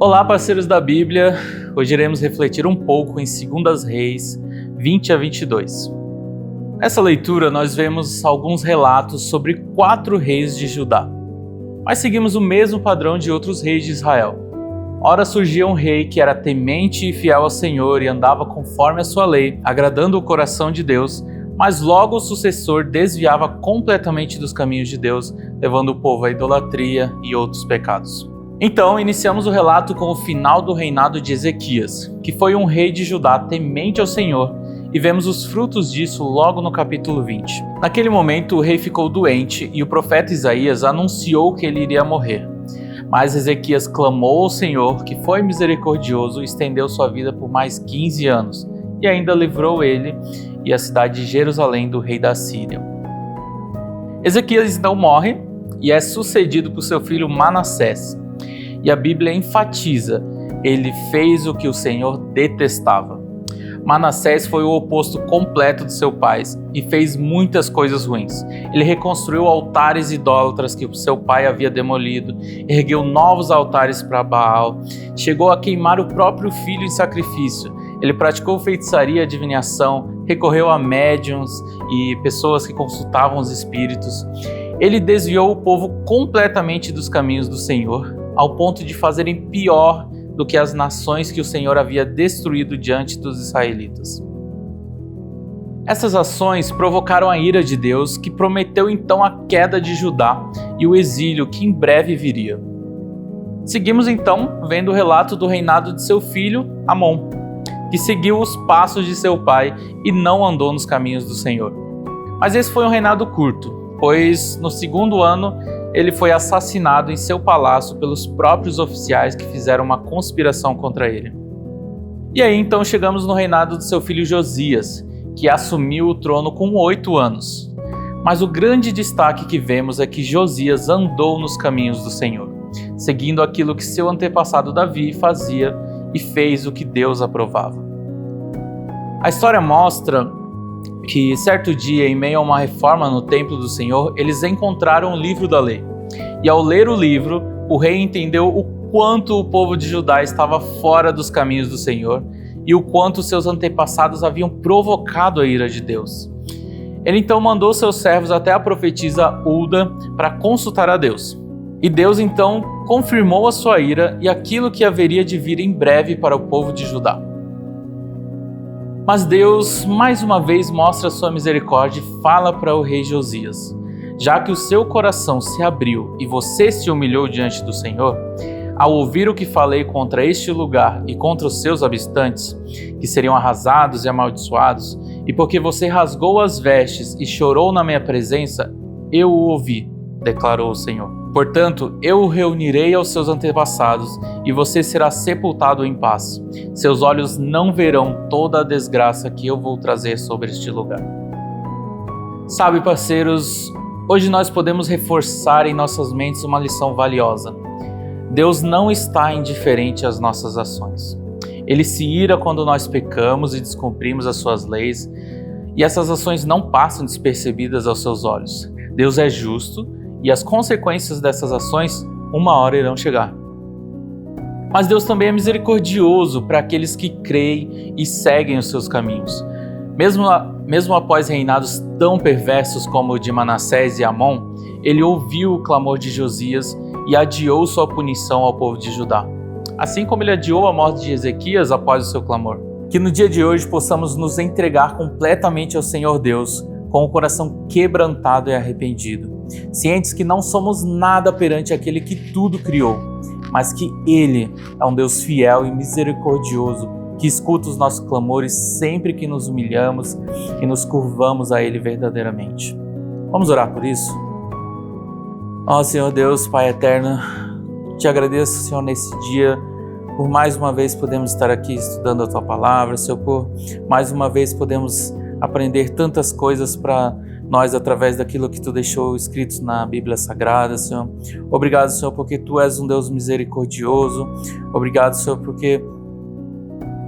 Olá, parceiros da Bíblia. Hoje iremos refletir um pouco em 2 Reis 20 a 22. Nessa leitura nós vemos alguns relatos sobre 4 reis de Judá, mas seguimos o mesmo padrão de outros reis de Israel. Ora surgia um rei que era temente e fiel ao Senhor e andava conforme a sua lei, agradando o coração de Deus, mas logo o sucessor desviava completamente dos caminhos de Deus, levando o povo à idolatria e outros pecados. Então, iniciamos o relato com o final do reinado de Ezequias, que foi um rei de Judá temente ao Senhor, e vemos os frutos disso logo no capítulo 20. Naquele momento, o rei ficou doente e o profeta Isaías anunciou que ele iria morrer. Mas Ezequias clamou ao Senhor, que foi misericordioso e estendeu sua vida por mais 15 anos, e ainda livrou ele e a cidade de Jerusalém do rei da Síria. Ezequias então morre e é sucedido por seu filho Manassés. E a Bíblia enfatiza, ele fez o que o Senhor detestava. Manassés foi o oposto completo de seu pai e fez muitas coisas ruins. Ele reconstruiu altares idólatras que o seu pai havia demolido, ergueu novos altares para Baal, chegou a queimar o próprio filho em sacrifício. Ele praticou feitiçaria e adivinhação, recorreu a médiuns e pessoas que consultavam os espíritos. Ele desviou o povo completamente dos caminhos do Senhor, ao ponto de fazerem pior do que as nações que o Senhor havia destruído diante dos israelitas. Essas ações provocaram a ira de Deus, que prometeu então a queda de Judá e o exílio que em breve viria. Seguimos então vendo o relato do reinado de seu filho, Amon, que seguiu os passos de seu pai e não andou nos caminhos do Senhor. Mas esse foi um reinado curto, pois no 2º ano ele foi assassinado em seu palácio pelos próprios oficiais que fizeram uma conspiração contra ele. E aí então chegamos no reinado de seu filho Josias, que assumiu o trono com 8 anos. Mas o grande destaque que vemos é que Josias andou nos caminhos do Senhor, seguindo aquilo que seu antepassado Davi fazia e fez o que Deus aprovava. A história mostra que certo dia, em meio a uma reforma no templo do Senhor, eles encontraram o livro da lei. E ao ler o livro, o rei entendeu o quanto o povo de Judá estava fora dos caminhos do Senhor e o quanto seus antepassados haviam provocado a ira de Deus. Ele então mandou seus servos até a profetisa Hulda para consultar a Deus. E Deus então confirmou a sua ira e aquilo que haveria de vir em breve para o povo de Judá. Mas Deus, mais uma vez, mostra sua misericórdia e fala para o rei Josias: já que o seu coração se abriu e você se humilhou diante do Senhor, ao ouvir o que falei contra este lugar e contra os seus habitantes, que seriam arrasados e amaldiçoados, e porque você rasgou as vestes e chorou na minha presença, eu o ouvi, declarou o Senhor. Portanto, eu o reunirei aos seus antepassados e você será sepultado em paz. Seus olhos não verão toda a desgraça que eu vou trazer sobre este lugar. Sabe, parceiros, hoje nós podemos reforçar em nossas mentes uma lição valiosa. Deus não está indiferente às nossas ações. Ele se ira quando nós pecamos e descumprimos as suas leis, e essas ações não passam despercebidas aos seus olhos. Deus é justo e as consequências dessas ações, uma hora irão chegar. Mas Deus também é misericordioso para aqueles que creem e seguem os seus caminhos. Mesmo após reinados tão perversos como o de Manassés e Amon, ele ouviu o clamor de Josias e adiou sua punição ao povo de Judá. Assim como ele adiou a morte de Ezequias após o seu clamor. Que no dia de hoje possamos nos entregar completamente ao Senhor Deus, com o coração quebrantado e arrependido, cientes que não somos nada perante aquele que tudo criou, mas que Ele é um Deus fiel e misericordioso, que escuta os nossos clamores sempre que nos humilhamos e nos curvamos a Ele verdadeiramente. Vamos orar por isso? Ó Senhor Deus, Pai eterno, te agradeço, Senhor, nesse dia, por mais uma vez podemos estar aqui estudando a Tua Palavra, Senhor, por mais uma vez podemos aprender tantas coisas para nós através daquilo que Tu deixou escrito na Bíblia Sagrada, Senhor. Obrigado, Senhor, porque Tu és um Deus misericordioso. Obrigado, Senhor, porque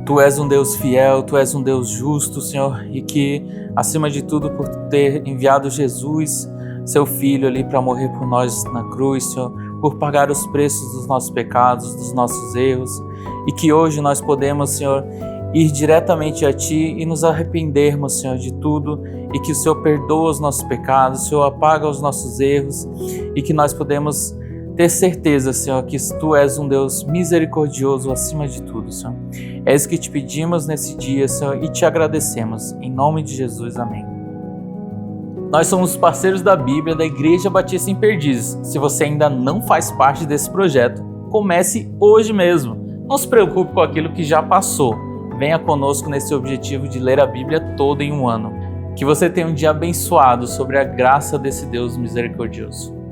Tu és um Deus fiel, Tu és um Deus justo, Senhor, e que, acima de tudo, por ter enviado Jesus, Seu Filho ali para morrer por nós na cruz, Senhor, por pagar os preços dos nossos pecados, dos nossos erros, e que hoje nós podemos, Senhor, ir diretamente a Ti e nos arrependermos, Senhor, de tudo, e que o Senhor perdoa os nossos pecados, o Senhor apaga os nossos erros, e que nós podemos ter certeza, Senhor, que Tu és um Deus misericordioso acima de tudo, Senhor. É isso que te pedimos nesse dia, Senhor, e te agradecemos. Em nome de Jesus, amém. Nós somos parceiros da Bíblia da Igreja Batista em Perdizes. Se você ainda não faz parte desse projeto, comece hoje mesmo. Não se preocupe com aquilo que já passou. Venha conosco nesse objetivo de ler a Bíblia toda em um ano. Que você tenha um dia abençoado sobre a graça desse Deus misericordioso.